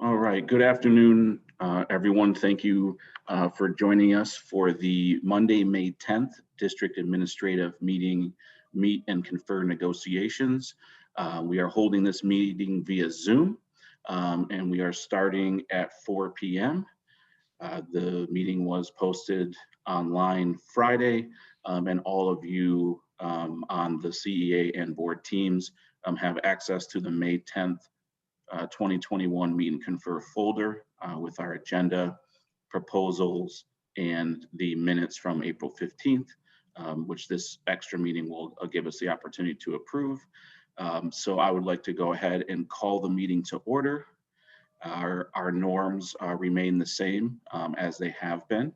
All right, good afternoon, everyone. Thank you for joining us for the Monday, May 10th District Administrative Meeting, Meet and Confer negotiations. We are holding this meeting via Zoom, and we are starting at 4 p.m. The meeting was posted online Friday, and all of you on the CEA and board teams have access to the May 10th 2021 Meet and Confer folder with our agenda, proposals, and the minutes from April 15th, which this extra meeting will give us the opportunity to approve. So I would like to go ahead and call the meeting to order. Our norms remain the same as they have been.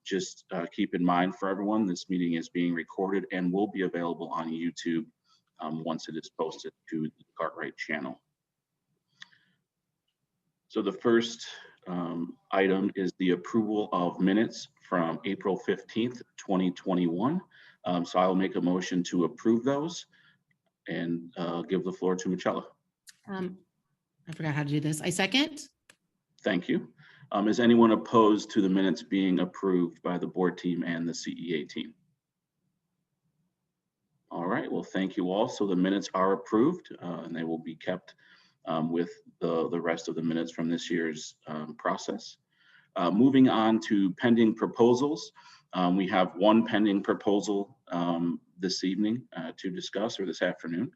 Just keep in mind for everyone, this meeting is being recorded and will be available on YouTube once it is posted to the Cartwright channel. So the first item is the approval of minutes from April 15th, 2021. So I'll make a motion to approve those and give the floor to Michela. I forgot how to do this. I second. Thank you. Is anyone opposed to the minutes being approved by the board team and the CEA team? All right, well, thank you all. So the minutes are approved and they will be kept with the rest of the minutes from this year's process. Moving on to pending proposals. We have one pending proposal this evening to discuss, or this afternoon,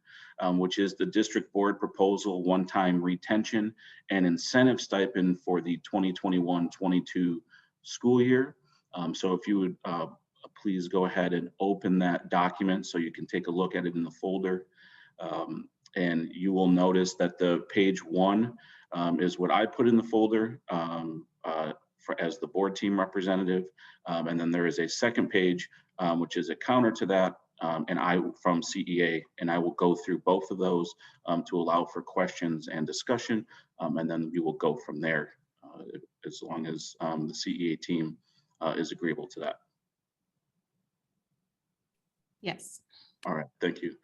which is the district board proposal one-time retention and incentive stipend for the 2021-22 school year. So if you would please go ahead and open that document so you can take a look at it in the folder. And you will notice that the page one is what I put in the folder as the board team representative. And then there is a second page, which is a counter to that, and I from CEA, and I will go through both of those to allow for questions and discussion. And then we will go from there as long as the CEA team is agreeable to that. Yes. All right, thank you.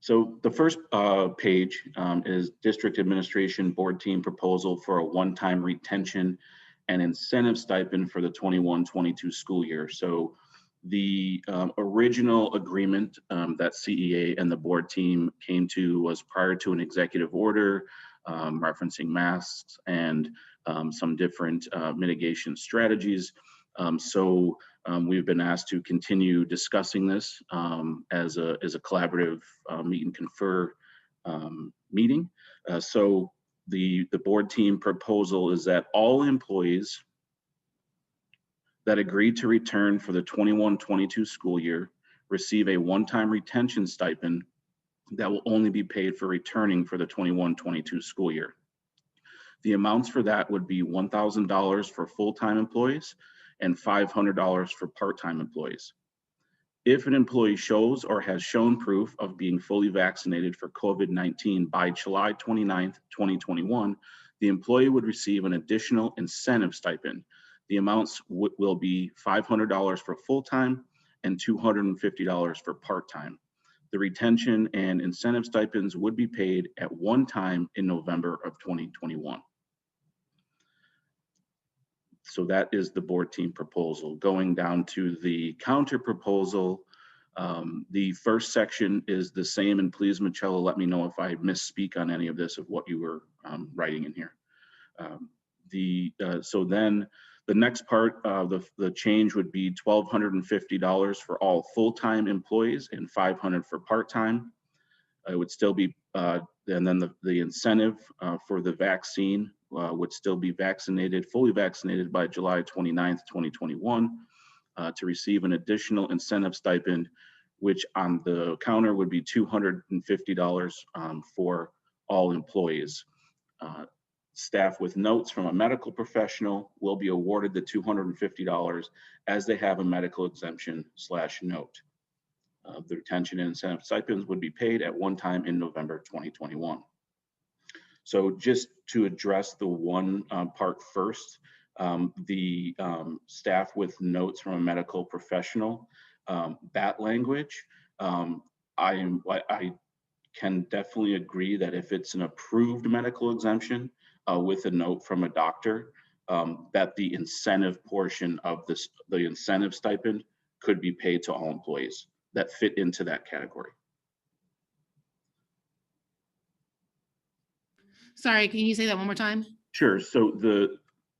So the first page is District Administration Board Team proposal for a one-time retention and incentive stipend for the 21-22 school year. So the original agreement that CEA and the board team came to was prior to an executive order referencing masks and some different mitigation strategies. So we've been asked to continue discussing this as a collaborative meet and confer meeting. So the board team proposal is that all employees that agreed to return for the 21-22 school year receive a one-time retention stipend that will only be paid for returning for the 21-22 school year. The amounts for that would be $1,000 for full-time employees and $500 for part-time employees. If an employee shows or has shown proof of being fully vaccinated for COVID-19 by July 29th, 2021, the employee would receive an additional incentive stipend. The amounts will be $500 for full-time and $250 for part-time. The retention and incentive stipends would be paid at one time in November of 2021. So that is the board team proposal. Going down to the counter proposal, the first section is the same, and please, Michela, let me know if I misspeak on any of this of what you were writing in here. So then the next part of the change would be $1,250 for all full-time employees and $500 for part-time. It would still be, and then the incentive for the vaccine would still be fully vaccinated by July 29th, 2021 to receive an additional incentive stipend, which on the counter would be $250 for all employees. Staff with notes from a medical professional will be awarded the $250 as they have a medical exemption / note. The retention and incentive stipends would be paid at one time in November 2021. So just to address the one part first, the staff with notes from a medical professional, that language, I can definitely agree that if it's an approved medical exemption, with a note from a doctor that the incentive portion of the incentive stipend could be paid to all employees that fit into that category. Sorry, can you say that one more time? Sure. So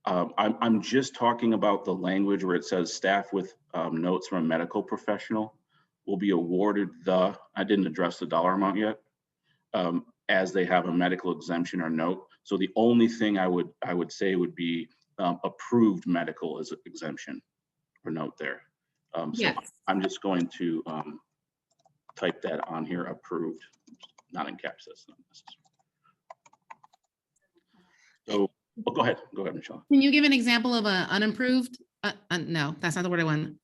I'm just talking about the language where it says staff with notes from a medical professional will be awarded I didn't address the dollar amount yet, as they have a medical exemption or note. So the only thing I would say would be approved medical as an exemption or note there. So Yes. I'm just going to type that on here, approved, not in caps, that's not necessary. So go ahead, Michelle. Can you give an example of an unapproved? No, that's not the word I want.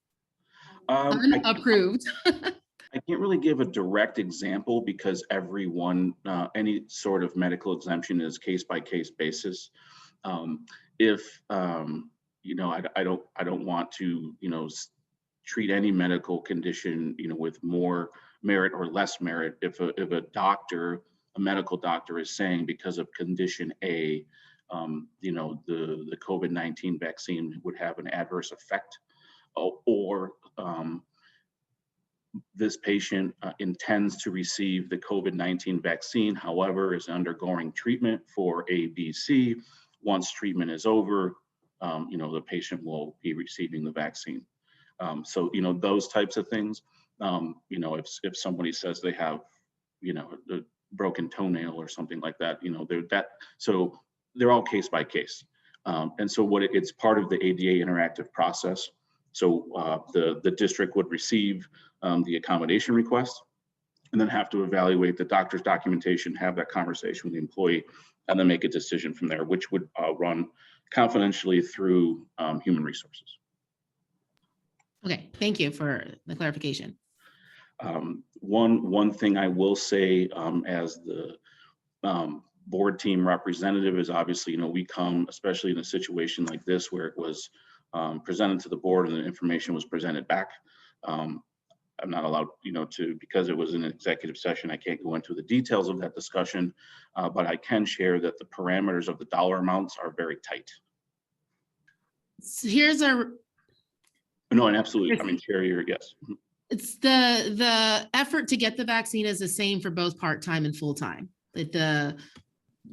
Unapproved. I can't really give a direct example because any sort of medical exemption is case by case basis. If I don't want to treat any medical condition with more merit or less merit. If a medical doctor is saying because of condition A, the COVID-19 vaccine would have an adverse effect, or this patient intends to receive the COVID-19 vaccine, however, is undergoing treatment for ABC. Once treatment is over, the patient will be receiving the vaccine. So, those types of things, if somebody says they have, a broken toenail or something like that, so they're all case by case. And so it's part of the ADA interactive process. So the district would receive the accommodation request and then have to evaluate the doctor's documentation, have that conversation with the employee, and then make a decision from there, which would run confidentially through human resources. Okay, thank you for the clarification. One thing I will say as the board team representative is obviously, we come, especially in a situation like this where it was presented to the board and the information was presented back. I'm not allowed, because it was an executive session, I can't go into the details of that discussion, but I can share that the parameters of the dollar amounts are very tight. So here's No, and absolutely. I mean, Chair, yes. It's the effort to get the vaccine is the same for both part-time and full-time. The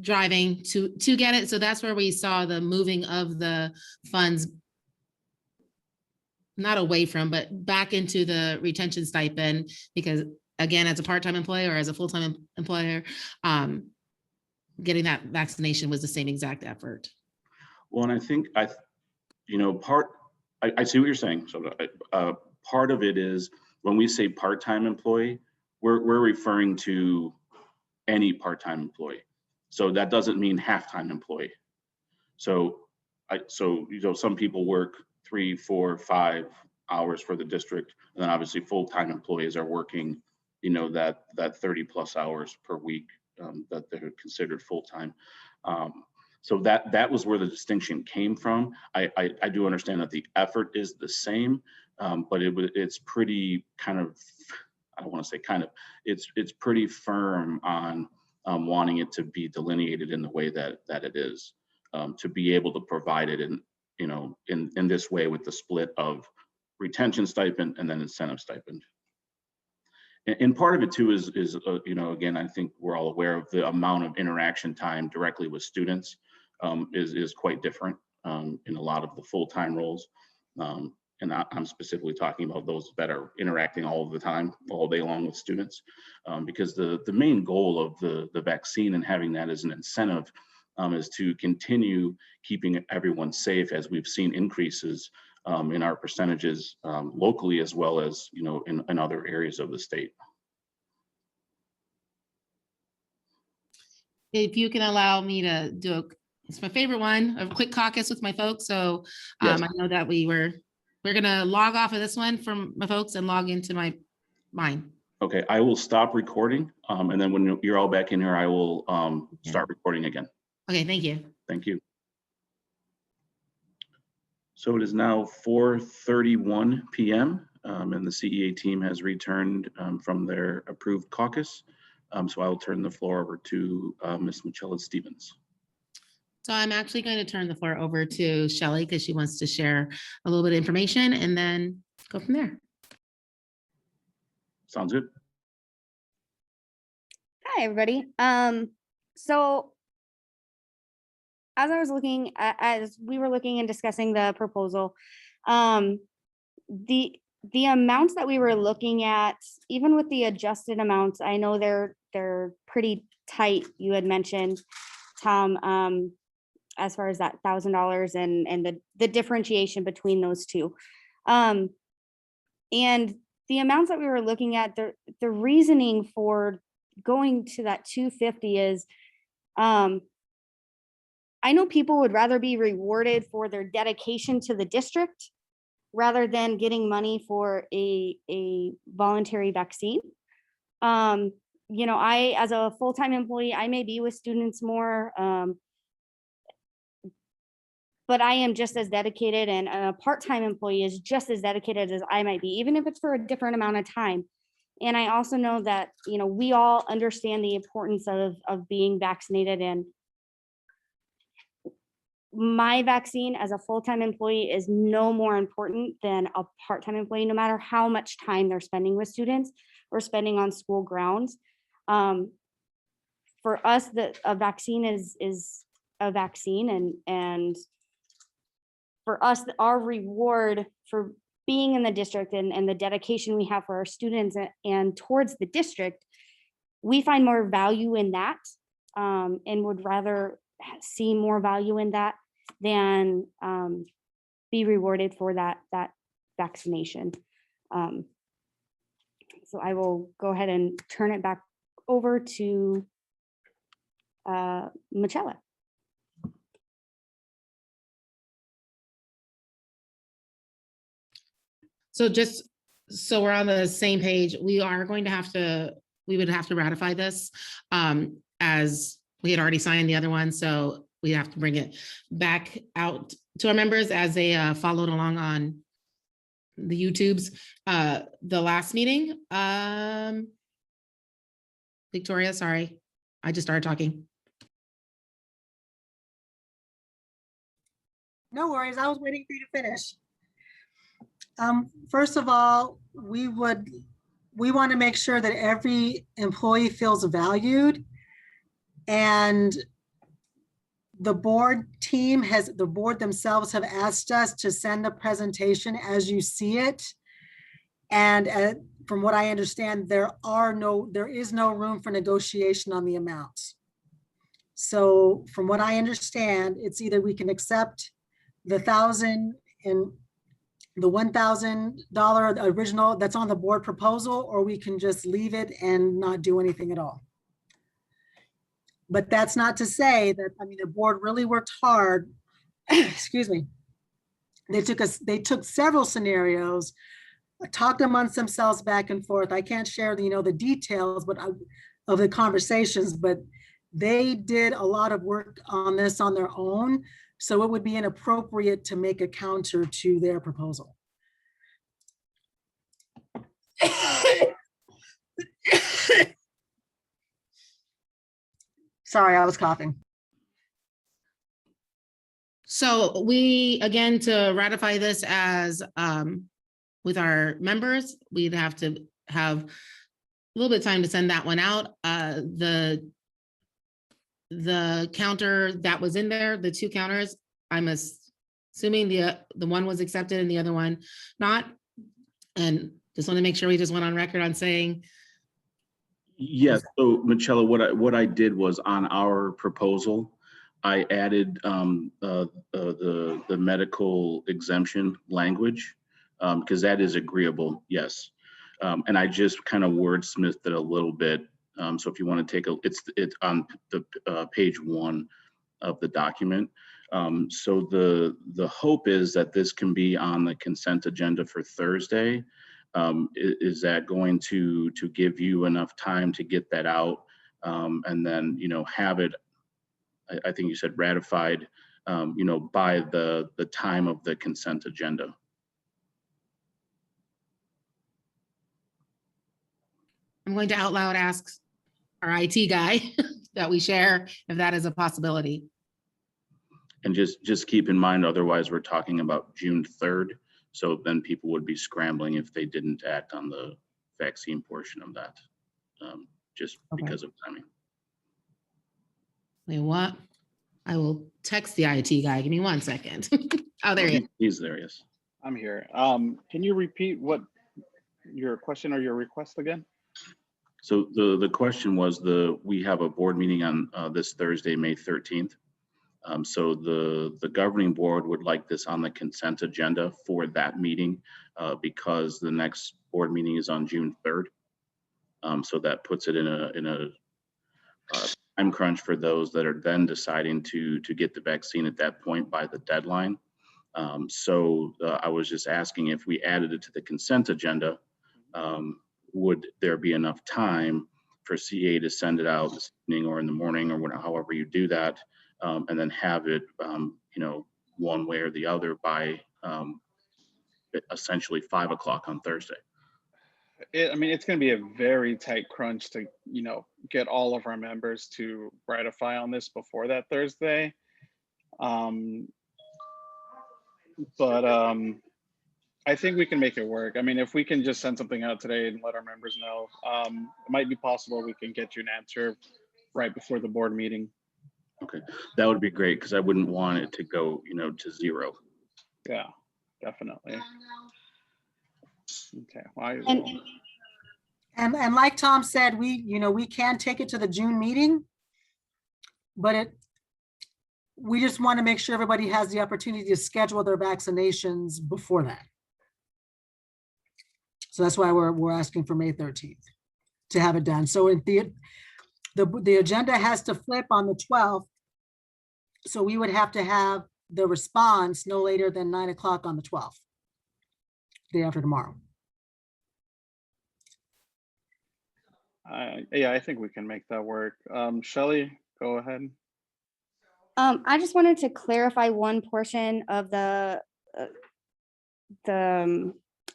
driving to get it. So that's where we saw the moving of the funds, not away from, but back into the retention stipend, because again, as a part-time employer or as a full-time employer, getting that vaccination was the same exact effort. Well, and I think I see what you're saying. So part of it is when we say part-time employee, we're referring to any part-time employee. So that doesn't mean half-time employee. So some people work 3, 4, 5 hours for the district, and then obviously full-time employees are working, that 30 plus hours per week that they're considered full-time. So that was where the distinction came from. I do understand that the effort is the same, but it's pretty kind of, I don't want to say kind of, it's pretty firm on wanting it to be delineated in the way that it is, to be able to provide it in this way with the split of retention stipend and then incentive stipend. And part of it too is again, I think we're all aware of the amount of interaction time directly with students is quite different in a lot of the full-time roles. And I'm specifically talking about those that are interacting all of the time, all day long with students, because the main goal of the vaccine and having that as an incentive is to continue keeping everyone safe, as we've seen increases in our percentages locally, as well as in other areas of the state. If you can allow me to do it's my favorite one, a quick caucus with my folks. So Yes. I know that we're gonna log off of this one from my folks and log into mine. Okay, I will stop recording, and then when you're all back in here, I will start recording again. Okay, thank you. Thank you. So it is now 4:31 p.m. And the CEA team has returned from their approved caucus. So I will turn the floor over to Ms. Michelle Stevens. So I'm actually going to turn the floor over to Shelley because she wants to share a little bit of information and then go from there. Sounds good. Hi, everybody. So as I was looking at, as we were looking and discussing the proposal, the amounts that we were looking at, even with the adjusted amounts, I know they're pretty tight. You had mentioned, Tom, as far as that $1,000 and the differentiation between those two. And the amounts that we were looking at, the reasoning for going to that 250 is, I know people would rather be rewarded for their dedication to the district rather than getting money for a voluntary vaccine. You know, I, as a full-time employee, I may be with students more, but I am just as dedicated, and a part-time employee is just as dedicated as I might be, even if it's for a different amount of time. And I also know that, you know, we all understand the importance of being vaccinated, and my vaccine as a full-time employee is no more important than a part-time employee, no matter how much time they're spending with students or spending on school grounds. For us, a vaccine is a vaccine, and for us, our reward for being in the district and the dedication we have for our students and towards the district, we find more value in that, and would rather see more value in that than be rewarded for that vaccination. So I will go ahead and turn it back over to Michelle. So just so we're on the same page, we would have to ratify this as we had already signed the other one. So we have to bring it back out to our members as they followed along on the YouTubes. The last meeting, Victoria, sorry, I just started talking. No worries, I was waiting for you to finish. First of all, we want to make sure that every employee feels valued, and the board themselves have asked us to send a presentation as you see it. And from what I understand, there is no room for negotiation on the amounts. So from what I understand, it's either we can accept the $1,000 and the $1,000 original that's on the board proposal, or we can just leave it and not do anything at all. But that's not to say that, I mean, the board really worked hard. Excuse me. They took several scenarios, talked amongst themselves back and forth. I can't share the details of the conversations, but they did a lot of work on this on their own. So it would be inappropriate to make a counter to their proposal. Sorry, I was coughing. So we, again, to ratify this as with our members, we'd have to have a little bit of time to send that one out. The counter that was in there, the two counters, I'm assuming the one was accepted and the other one not. And just want to make sure we just went on record on saying. Yes, so Michelle, what I did was on our proposal, I added the medical exemption language because that is agreeable, yes. And I just kind of wordsmithed it a little bit. So if you want to take it's on the page 1 of the document. So the hope is that this can be on the consent agenda for Thursday. Is that going to give you enough time to get that out and then have it, I think you said ratified by the time of the consent agenda? I'm going to out loud ask our IT guy that we share if that is a possibility. And just keep in mind, otherwise we're talking about June 3rd. So then people would be scrambling if they didn't act on the vaccine portion of that, just Okay. because of timing. Wait, what? I will text the IT guy. Give me 1 second. Oh, there he is. He's there, yes. I'm here. Can you repeat what your question or your request again? So the question was we have a board meeting on this Thursday, May 13th. So the governing board would like this on the consent agenda for that meeting because the next board meeting is on June 3rd. So that puts it in a time crunch for those that are then deciding to get the vaccine at that point by the deadline. So I was just asking if we added it to the consent agenda, would there be enough time for CA to send it out this evening or in the morning or whatever, however you do that, and then have it, one way or the other by essentially 5 o'clock on Thursday. I mean, it's going to be a very tight crunch to, get all of our members to ratify on this before that Thursday. But I think we can make it work. I mean, if we can just send something out today and let our members know, it might be possible we can get you an answer right before the board meeting. Okay, that would be great because I wouldn't want it to go, to zero. Yeah, definitely. Okay. Well, And like Tom said, we can take it to the June meeting, but we just want to make sure everybody has the opportunity to schedule their vaccinations before that. So that's why we're asking for May 13th to have it done. So in the agenda has to flip on the 12th. So we would have to have the response no later than 9 o'clock on the 12th, day after tomorrow. yeah, I think we can make that work. Shelley, go ahead. I just wanted to clarify one portion of the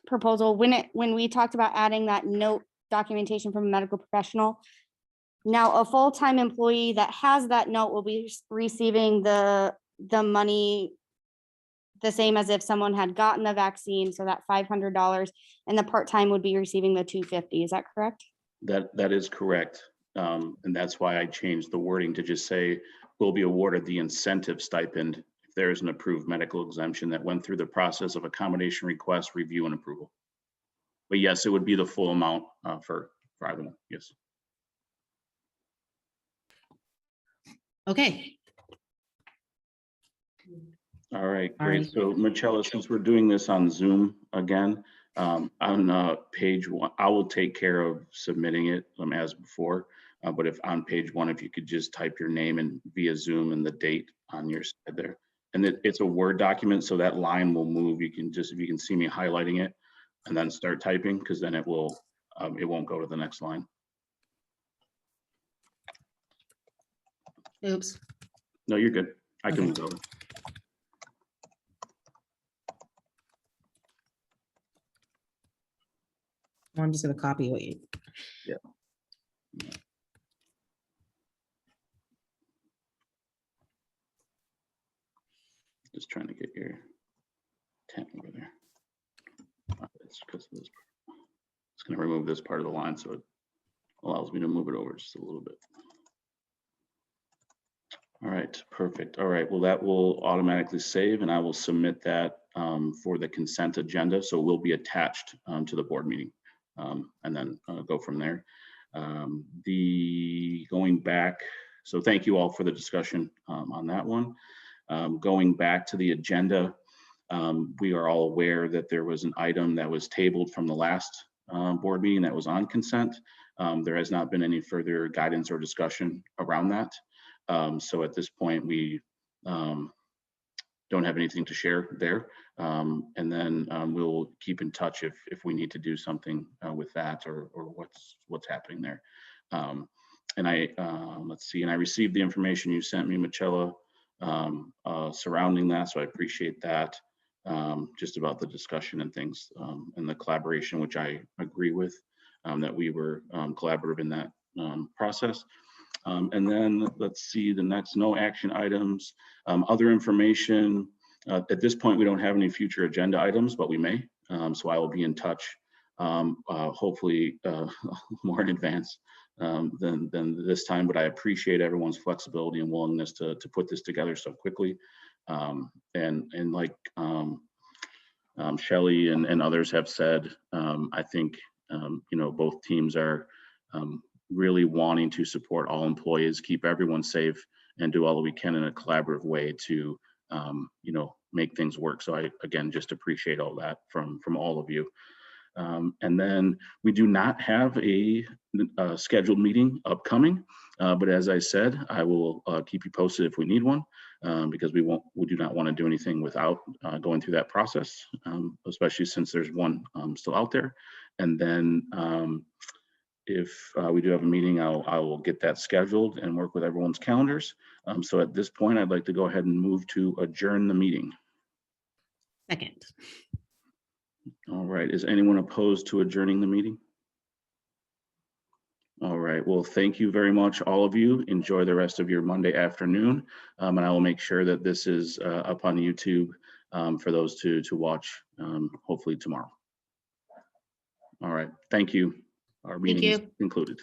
proposal. When we talked about adding that note documentation from a medical professional, now a full-time employee that has that note will be receiving the money the same as if someone had gotten the vaccine, so that $500, and the part-time would be receiving the $250. Is that correct? That is correct. And that's why I changed the wording to just say, will be awarded the incentive stipend if there is an approved medical exemption that went through the process of accommodation request, review, and approval. But yes, it would be the full amount for either one, yes. Okay. All right, All great. right. So Michelle, since we're doing this on Zoom again, on page 1, I will take care of submitting it as before. But if on page 1, if you could just type your name and via Zoom and the date on your side there. And it's a Word document, so that line will move. You can just, if you can see me highlighting it and then start typing, because then it won't go to the next line. Oops. No, you're good. I can Okay. move over. I'm just gonna copy what you. Yeah. Just trying to get your tent over there. It's because of this. It's going to remove this part of the line, so it allows me to move it over just a little bit. All right, perfect. All right, well, that will automatically save, and I will submit that for the consent agenda, so it will be attached to the board meeting, and then go from there. Going back, so thank you all for the discussion on that one. Going back to the agenda, we are all aware that there was an item that was tabled from the last board meeting that was on consent. There has not been any further guidance or discussion around that. So at this point, we don't have anything to share there. And then we'll keep in touch if we need to do something with that or what's happening there. And let's see, and I received the information you sent me, Michela, surrounding that, so I appreciate that, just about the discussion and things and the collaboration, which I agree with, that we were collaborative in that process. And then let's see the next, no action items, other information. At this point, we don't have any future agenda items, but we may. So I will be in touch, hopefully more in advance than this time, but I appreciate everyone's flexibility and willingness to put this together so quickly. And like Shelley and others have said, I think both teams are really wanting to support all employees, keep everyone safe, and do all that we can in a collaborative way to make things work. So I again just appreciate all that from all of you. And then we do not have a scheduled meeting upcoming, but as I said, I will keep you posted if we need one, because we do not want to do anything without going through that process, especially since there's one still out there. And then if we do have a meeting, I will get that scheduled and work with everyone's calendars. So at this point, I'd like to go ahead and move to adjourn the meeting. Second. All right, is anyone opposed to adjourning the meeting? All right, well, thank you very much, all of you. Enjoy the rest of your Monday afternoon. And I will make sure that this is up on YouTube for those to watch, hopefully tomorrow. All right, thank you. Our meeting is concluded.